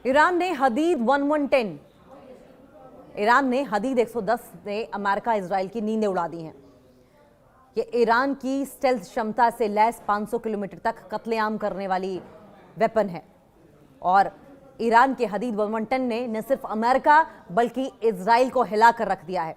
Iran ने हदीद 1110 Iran ने हदीद 110 ने अमेरिका इजराइल की नींदें उड़ा दी हैं। ये ईरान की स्टेल्थ क्षमता से लैस 500 किलोमीटर तक कत्लेआम करने वाली वेपन है और ईरान के हदीद 1110 ने न सिर्फ अमेरिका बल्कि इजराइल को हिलाकर रख दिया है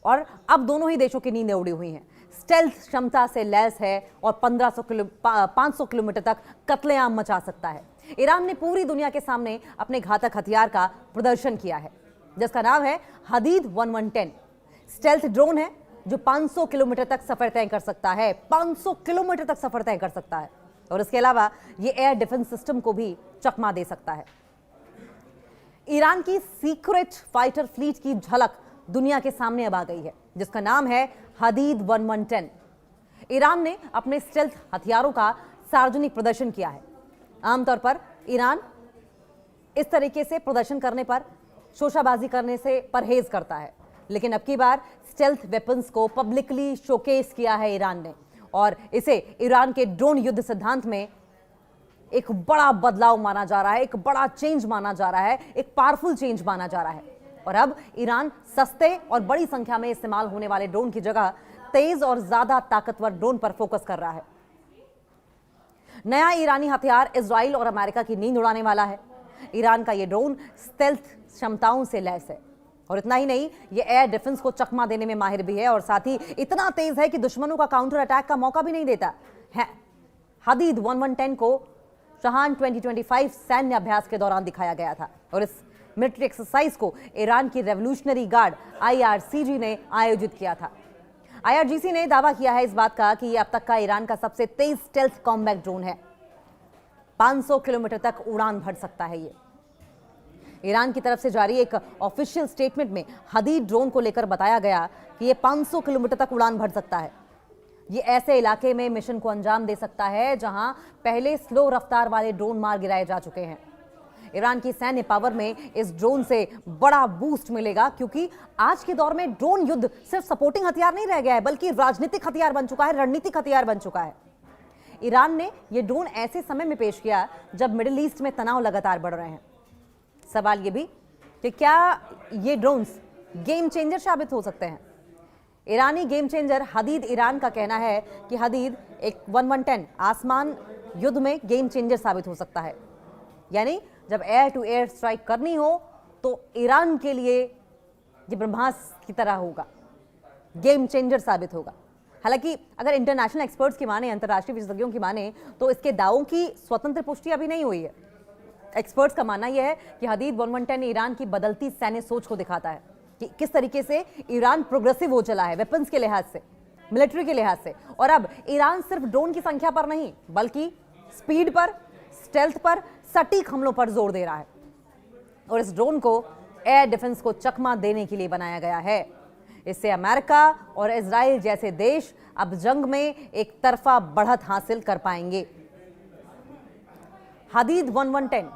और अब दोनों ही देशों की नींदें उड़ी हुई हैं। स्टेल्थ क्षमता से लैस है और 500 किलोमीटर तक कत्लेआम मचा सकता है। ईरान ने पूरी दुनिया के सामने अपने घातक हथियार का प्रदर्शन किया है जिसका नाम है हदीद 1110। स्टेल्थ ड्रोन है जो 500 किलोमीटर तक सफर तय कर सकता है। 500 किलोमीटर तक सफर तय कर सकता है और इसके अलावा ये एयर डिफेंस सिस्टम को भी चकमा दे सकता है। ईरान की सीक्रेट फाइटर फ्लीट की झलक दुनिया के सामने अब आ गई है जिसका नाम है हदीद 1110। ईरान ने अपने स्टेल्थ हथियारों का सार्वजनिक प्रदर्शन किया है। आमतौर पर ईरान इस तरीके से प्रदर्शन करने पर शोशाबाजी करने से परहेज करता है, लेकिन अब की बार स्टेल्थ वेपन्स को पब्लिकली शोकेस किया है ईरान ने और इसे ईरान के ड्रोन युद्ध सिद्धांत में एक बड़ा बदलाव माना जा रहा है, एक बड़ा चेंज माना जा रहा है, एक पावरफुल चेंज माना जा रहा है। और अब ईरान सस्ते और बड़ी संख्या में इस्तेमाल होने वाले ड्रोन की जगह तेज और ज्यादा ताकतवर ड्रोन पर फोकस कर रहा है। नया ईरानी हथियार इजराइल और अमेरिका की नींद उड़ाने वाला है। ईरान का यह ड्रोन स्टेल्थ क्षमताओं से लैस है और इतना ही नहीं, ये एयर डिफेंस को चकमा देने में माहिर भी है और साथ ही इतना तेज है कि दुश्मनों का काउंटर अटैक का मौका भी नहीं देता है। हदीद 1110 को चहान 2025 सैन्य अभ्यास के दौरान दिखाया गया था और इस मिलिट्री एक्सरसाइज को ईरान की रेवोल्यूशनरी गार्ड IRGC ने आयोजित किया था। IRGC ने दावा किया है इस बात का कि यह अब तक का ईरान का सबसे तेज स्टेल्थ कॉम्बैट ड्रोन है। 500 किलोमीटर तक उड़ान भर सकता है। ये ईरान की तरफ से जारी एक ऑफिशियल स्टेटमेंट में हदीद ड्रोन को लेकर बताया गया कि यह 500 किलोमीटर तक उड़ान भर सकता है। ये ऐसे इलाके में मिशन को अंजाम दे सकता है जहां पहले स्लो रफ्तार वाले ड्रोन मार गिराए जा चुके हैं। ईरान की सैन्य पावर में इस ड्रोन से बड़ा बूस्ट मिलेगा क्योंकि आज के दौर में ड्रोन युद्ध सिर्फ सपोर्टिंग हथियार नहीं रह गया है बल्कि राजनीतिक हथियार बन चुका है, रणनीतिक हथियार बन चुका है। ईरान ने यह ड्रोन ऐसे समय में पेश किया जब मिडिल ईस्ट में तनाव लगातार बढ़ रहे हैं। सवाल यह भी कि क्या ये ड्रोन्स गेम चेंजर साबित हो सकते हैं। ईरानी गेम चेंजर हदीद ईरान का कहना है कि हदीद एक 1110 आसमान युद्ध में गेम चेंजर साबित हो सकता है, यानी जब एयर टू एयर स्ट्राइक करनी हो तो ईरान के लिए ये ब्रह्मास्त्र की तरह होगा, गेम चेंजर साबित होगा। हालांकि अगर इंटरनेशनल एक्सपर्ट्स की माने, अंतर्राष्ट्रीय विशेषज्ञों की माने, तो इसके दावों की स्वतंत्र पुष्टि अभी नहीं हुई है। एक्सपर्ट्स का मानना यह है कि हदीद 1110 ईरान की बदलती सैन्य सोच को दिखाता है कि किस तरीके से ईरान प्रोग्रेसिव हो चला है वेपन्स के लिहाज से, मिलिट्री के लिहाज से। और अब ईरान सिर्फ ड्रोन की संख्या पर नहीं बल्कि स्पीड पर, स्टेल्थ पर, सटीक हमलों पर जोर दे रहा है और इस ड्रोन को एयर डिफेंस को चकमा देने के लिए बनाया गया है। इससे अमेरिका और इजराइल जैसे देश अब जंग में एक तरफा बढ़त हासिल कर पाएंगे। हदीद 1110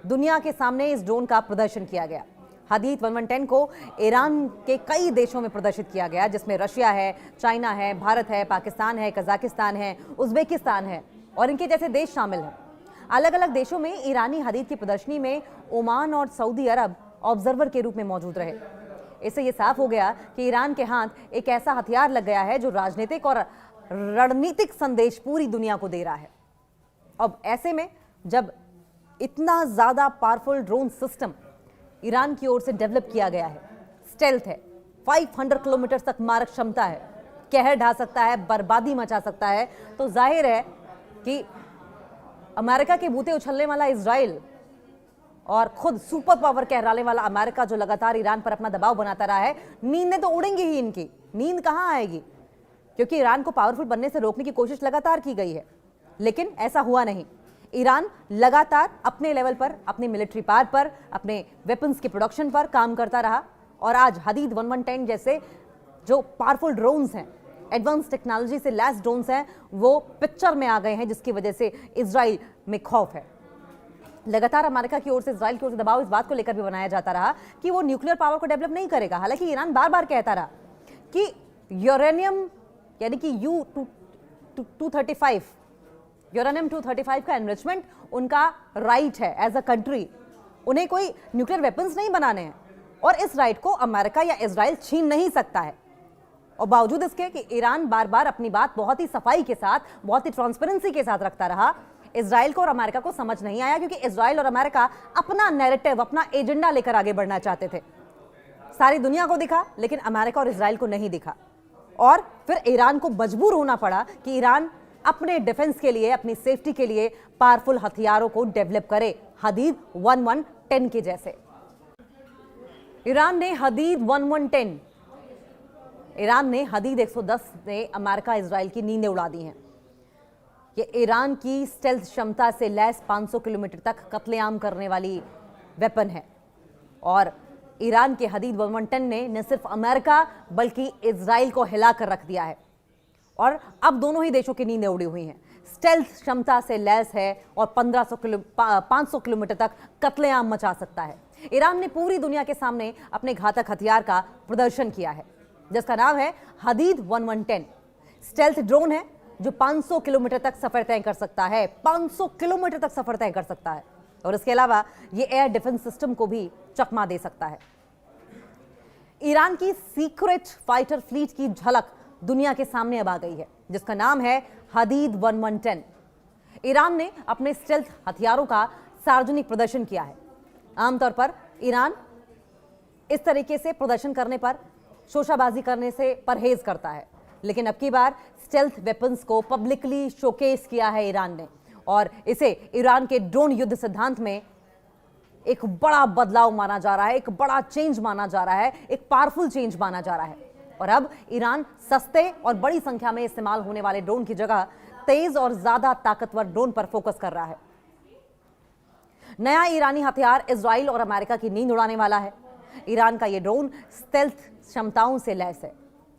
दुनिया के सामने इस ड्रोन का प्रदर्शन किया गया। हदीद 1110 को ईरान के कई देशों में प्रदर्शित किया गया जिसमें रशिया है, चाइना है, भारत है, पाकिस्तान है, कजाकिस्तान है, उज्बेकिस्तान है और इनके जैसे देश शामिल हैं। अलग अलग देशों में ईरानी हदीद की प्रदर्शनी में ओमान और सऊदी अरब ऑब्जर्वर के रूप में मौजूद रहे। इससे यह साफ हो गया कि ईरान के हाथ एक ऐसा हथियार लग गया है जो राजनीतिक और रणनीतिक संदेश पूरी दुनिया को दे रहा है। अब ऐसे में जब इतना ज्यादा पावरफुल ड्रोन सिस्टम ईरान की ओर से डेवलप किया गया है, स्टेल्थ है, 500 किलोमीटर तक मारक क्षमता है, कहर ढा सकता है, बर्बादी मचा सकता है, तो जाहिर है कि अमेरिका के बूते उछलने वाला इजराइल और खुद सुपर पावर कहलाने वाला अमेरिका जो लगातार ईरान पर अपना दबाव बनाता रहा है, नींदें तो उड़ेंगी ही इनकी। नींद कहां आएगी क्योंकि ईरान को पावरफुल बनने से रोकने की कोशिश लगातार की गई है, लेकिन ऐसा हुआ नहीं। ईरान लगातार अपने लेवल पर, अपने मिलिट्री पावर पर, अपने वेपन्स के प्रोडक्शन पर काम करता रहा और आज हदीद 1110 जैसे जो पावरफुल ड्रोन्स हैं, एडवांस टेक्नोलॉजी से लैस ड्रोन्स हैं, वो पिक्चर में आ गए हैं जिसकी वजह से इजराइल में खौफ है। लगातार अमेरिका की ओर से, इजराइल की ओर से दबाव इस बात को लेकर भी बनाया जाता रहा कि वो न्यूक्लियर पावर को डेवलप नहीं करेगा। हालांकि ईरान बार बार कहता रहा कि यूरेनियम यानी कि U-235 यूरेनियम 235 का एनरिचमेंट उनका राइट है एज अ कंट्री। उन्हें कोई न्यूक्लियर वेपन्स नहीं बनाने हैं और इस राइट को अमेरिका या इजराइल छीन नहीं सकता है। और बावजूद इसके कि ईरान बार बार अपनी बात बहुत ही सफाई के साथ, बहुत ही ट्रांसपेरेंसी के साथ रखता रहा, इजराइल को और अमेरिका को समझ नहीं आया, क्योंकि इजराइल और अमेरिका अपना नैरेटिव, अपना एजेंडा लेकर आगे बढ़ना चाहते थे। सारी दुनिया को दिखा लेकिन अमेरिका और इजराइल को नहीं दिखा और फिर ईरान को मजबूर होना पड़ा कि ईरान अपने डिफेंस के लिए, अपनी सेफ्टी के लिए पावरफुल हथियारों को डेवलप करे, हदीद 1110 के जैसे। ईरान ने हदीद 1110 ईरान ने हदीद 110 ने अमेरिका इजराइल की नींदें उड़ा दी हैं। ये ईरान की स्टेल्थ क्षमता से लैस 500 किलोमीटर तक कत्लेआम करने वाली वेपन है और ईरान के हदीद 1110 ने न सिर्फ अमेरिका बल्कि इजराइल को हिलाकर रख दिया है और अब दोनों ही देशों की नींदें उड़ी हुई हैं। स्टेल्थ क्षमता से लैस है और 500 किलोमीटर तक कत्लेआम मचा सकता है। ईरान ने पूरी दुनिया के सामने अपने घातक हथियार का प्रदर्शन किया है जिसका नाम है हदीद 1110। स्टेल्थ ड्रोन है जो 500 किलोमीटर तक सफर तय कर सकता है, 500 किलोमीटर तक सफर तय कर सकता है और इसके अलावा ये एयर डिफेंस सिस्टम को भी चकमा दे सकता है। ईरान की सीक्रेट फाइटर फ्लीट की झलक दुनिया के सामने अब आ गई है जिसका नाम है हदीद 1110। ईरान ने अपने स्टेल्थ हथियारों का सार्वजनिक प्रदर्शन किया है। आमतौर पर ईरान इस तरीके से प्रदर्शन करने पर, शोशाबाजी करने से परहेज करता है, लेकिन अब की बार स्टेल्थ वेपन्स को पब्लिकली शोकेस किया है ईरान ने और इसे ईरान के ड्रोन युद्ध सिद्धांत में एक बड़ा बदलाव माना जा रहा है, एक बड़ा चेंज माना जा रहा है, एक पावरफुल चेंज माना जा रहा है। और अब ईरान सस्ते और बड़ी संख्या में इस्तेमाल होने वाले ड्रोन की जगह तेज और ज्यादा ताकतवर ड्रोन पर फोकस कर रहा है। नया ईरानी हथियार इजराइल और अमेरिका की नींद उड़ाने वाला है। ईरान का यह ड्रोन स्टेल्थ क्षमताओं से लैस है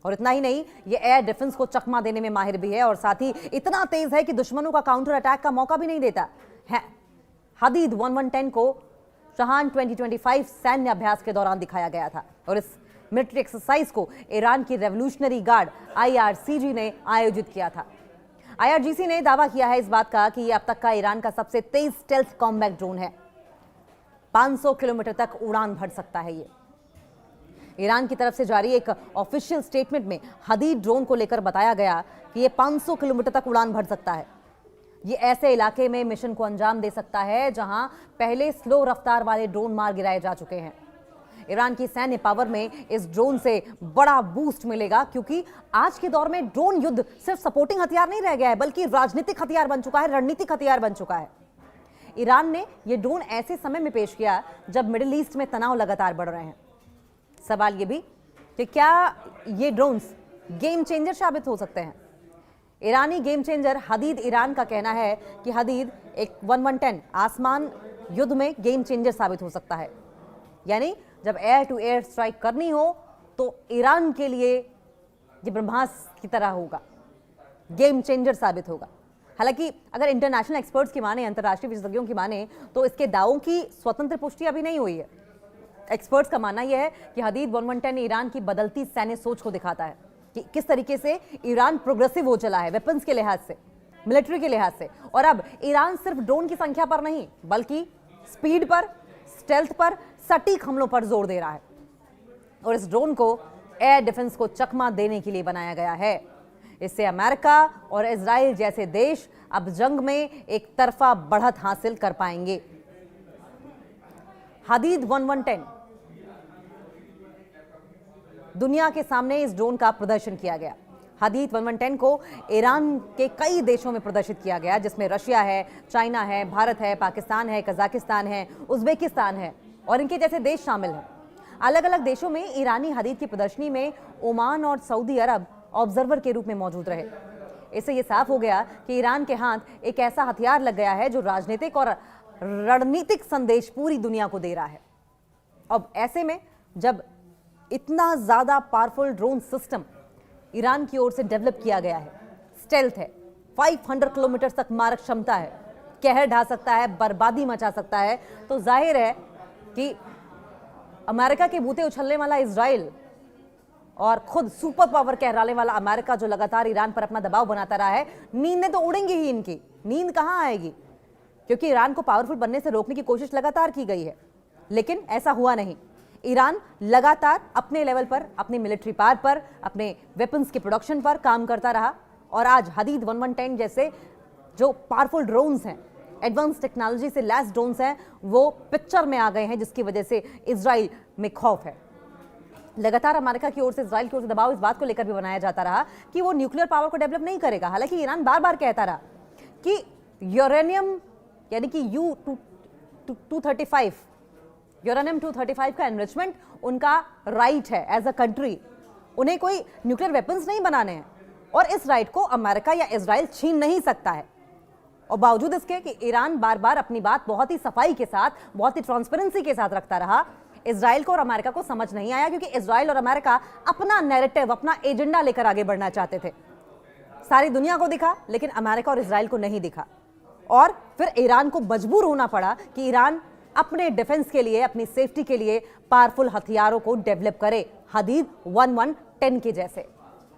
और इतना ही नहीं, ये एयर डिफेंस को चकमा देने में माहिर भी है और साथ ही इतना तेज है कि दुश्मनों का काउंटर अटैक का मौका भी नहीं देता है। हदीद 1110 को चहान 2025 सैन्य अभ्यास के दौरान दिखाया गया था और इस मिलिट्री एक्सरसाइज को ईरान की रेवोल्यूशनरी गार्ड IRGC ने आयोजित किया था। IRGC ने दावा किया है इस बात का कि यह अब तक का ईरान का सबसे तेज स्टेल्थ कॉम्बैट ड्रोन है। 500 किलोमीटर तक उड़ान भर सकता है ये। ईरान की तरफ से जारी एक ऑफिशियल स्टेटमेंट में हदीद ड्रोन को लेकर बताया गया कि यह 500 किलोमीटर तक उड़ान भर सकता है। ये ऐसे इलाके में मिशन को अंजाम दे सकता है जहां पहले स्लो रफ्तार वाले ड्रोन मार गिराए जा चुके हैं। ईरान की सैन्य पावर में इस ड्रोन से बड़ा बूस्ट मिलेगा क्योंकि आज के दौर में ड्रोन युद्ध सिर्फ सपोर्टिंग हथियार नहीं रह गया है बल्कि राजनीतिक हथियार बन चुका है, रणनीतिक हथियार बन चुका है। ईरान ने यह ड्रोन ऐसे समय में पेश किया जब मिडिल ईस्ट में तनाव लगातार बढ़ रहे हैं। सवाल यह भी कि क्या ये ड्रोन्स गेम चेंजर साबित हो सकते हैं। ईरानी गेम चेंजर हदीद ईरान का कहना है कि हदीद एक 1110 आसमान युद्ध में गेम चेंजर साबित हो सकता है, यानी जब एयर टू एयर स्ट्राइक करनी हो तो ईरान के लिए ये ब्रह्मास्त्र की तरह होगा, गेम चेंजर साबित होगा। हालांकि अगर इंटरनेशनल एक्सपर्ट्स की माने, अंतर्राष्ट्रीय विशेषज्ञों की माने, तो इसके दावों की स्वतंत्र पुष्टि अभी नहीं हुई है। एक्सपर्ट्स का मानना यह है कि हदीद 1110 ईरान की बदलती सैन्य सोच को दिखाता है कि किस तरीके से ईरान प्रोग्रेसिव हो चला है वेपन्स के लिहाज से, मिलिट्री के लिहाज से। और अब ईरान सिर्फ ड्रोन की संख्या पर नहीं बल्कि स्पीड पर, स्टेल्थ पर, सटीक हमलों पर जोर दे रहा है और इस ड्रोन को एयर डिफेंस को चकमा देने के लिए बनाया गया है। इससे अमेरिका और इजराइल जैसे देश अब जंग में एक तरफा बढ़त हासिल कर पाएंगे। हदीद 1110 दुनिया के सामने इस ड्रोन का प्रदर्शन किया गया। हदीद 1110 को ईरान के कई देशों में प्रदर्शित किया गया जिसमें रशिया है, चाइना है, भारत है, पाकिस्तान है, कजाकिस्तान है, उज्बेकिस्तान है और इनके जैसे देश शामिल हैं। अलग अलग देशों में ईरानी हदीद की प्रदर्शनी में ओमान और सऊदी अरब ऑब्जर्वर के रूप में मौजूद रहे। इससे यह साफ हो गया कि ईरान के हाथ एक ऐसा हथियार लग गया है जो राजनीतिक और रणनीतिक संदेश पूरी दुनिया को दे रहा है। अब ऐसे में जब इतना ज्यादा पावरफुल ड्रोन सिस्टम ईरान की ओर से डेवलप किया गया है, स्टेल्थ है, 500 किलोमीटर तक मारक क्षमता है, कहर ढा सकता है, बर्बादी मचा सकता है, तो जाहिर है कि अमेरिका के बूते उछलने वाला इजराइल और खुद सुपर पावर कहलाने वाला अमेरिका जो लगातार ईरान पर अपना दबाव बनाता रहा है, नींदें तो उड़ेंगी ही इनकी। नींद कहां आएगी, क्योंकि ईरान को पावरफुल बनने से रोकने की कोशिश लगातार की गई है, लेकिन ऐसा हुआ नहीं। ईरान लगातार अपने लेवल पर, अपनी मिलिट्री पावर पर, अपने वेपन्स के प्रोडक्शन पर काम करता रहा और आज हदीद 1110 जैसे जो पावरफुल ड्रोन्स हैं, एडवांस टेक्नोलॉजी से लैस ड्रोन्स हैं, वो पिक्चर में आ गए हैं, जिसकी वजह से इजराइल में खौफ है। लगातार अमेरिका की ओर से, इजराइल की ओर से दबाव इस बात को लेकर भी बनाया जाता रहा कि वो न्यूक्लियर पावर को डेवलप नहीं करेगा। हालांकि ईरान बार बार कहता रहा कि यूरेनियम यानी कि U-235 यूरेनियम 235 का एनरिचमेंट उनका राइट है एज अ कंट्री, उन्हें कोई न्यूक्लियर वेपन्स नहीं बनाने हैं और इस राइट को अमेरिका या इजराइल छीन नहीं सकता है। और बावजूद इसके कि ईरान बार बार अपनी बात बहुत ही सफाई के साथ, बहुत ही ट्रांसपेरेंसी के साथ रखता रहा, इजराइल को और अमेरिका को समझ नहीं आया, क्योंकि इजराइल और अमेरिका अपना नैरेटिव, अपना एजेंडा लेकर आगे बढ़ना चाहते थे। सारी दुनिया को दिखा, लेकिन अमेरिका और इजराइल को नहीं दिखा और फिर ईरान को मजबूर होना पड़ा कि ईरान अपने डिफेंस के लिए, अपनी सेफ्टी के लिए पावरफुल हथियारों को डेवलप करे, हदीद 1110 के जैसे।